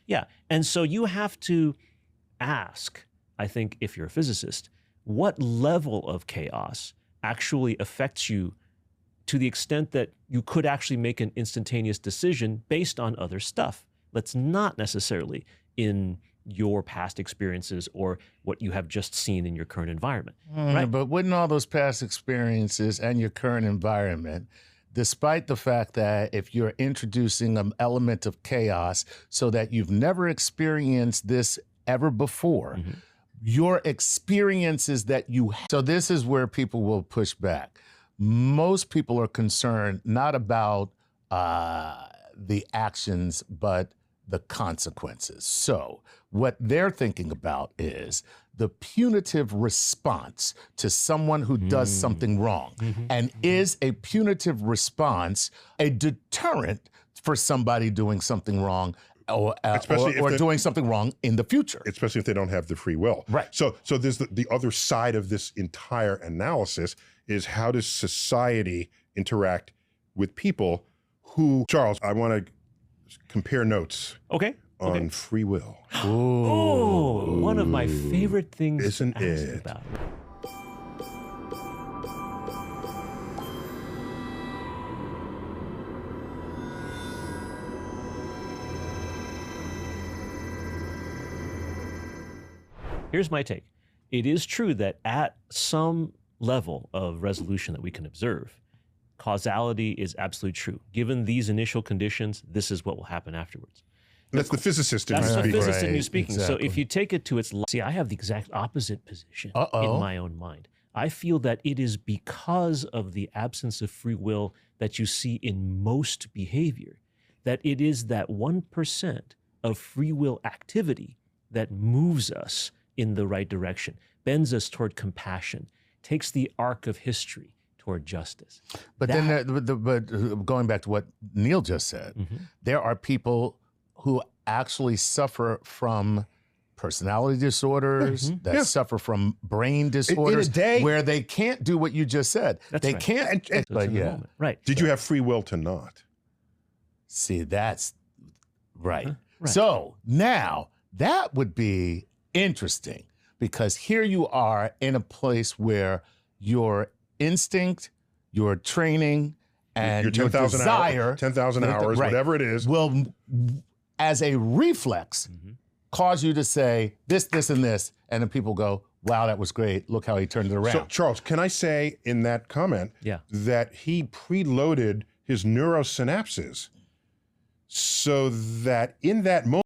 Yeah. And so you have to ask, I think, if you're a physicist, what level of chaos actually affects you to the extent that you could actually make an instantaneous decision based on other stuff that's not necessarily in your past experiences or what you have just seen in your current environment. Right? But wouldn't all those past experiences and your current environment, despite the fact that if you're introducing an element of chaos so that you've never experienced this ever before, your experiences that you have. So this is where people will push back. Most people are concerned not about the actions, but the consequences. So what they're thinking about is the punitive response to someone who does something wrong. And is a punitive response a deterrent for somebody doing something wrong or doing something wrong in the future? Especially if they don't have the free will. Right. So there's the other side of this entire analysis is how does society interact with people who, Charles, I want to compare notes on free will. Oh, one of my favorite things Isn't to ask it? about. Here's my take. It is true that at some level of resolution that we can observe, causality is absolutely true. Given these initial conditions, this is what will happen afterwards. That's the physicist in you That's the speaking. physicist in you speaking. Exactly. So if you take it to its... See, I have the exact opposite position in my own mind. I feel that it is because of the absence of free will that you see in most behavior, that it is that 1% of free will activity that moves us in the right direction, bends us toward compassion, takes the arc of history toward justice. But but going back to what Neil just said, there are people who actually suffer from personality disorders, that suffer from brain disorders, where they can't do what you just said. They can't. But yeah, right. Did you have free will to not? See, that's right. So now that would be interesting, because here you are in a place where your instinct, your training, and your 10,000 desire, 10,000 hours, whatever it is, will, as a reflex, cause you to say this, this, and this, and then people go, wow, that was great. Look how he turned it around. So, Charles, can I say in that comment that he preloaded his neurosynapses so that in that moment,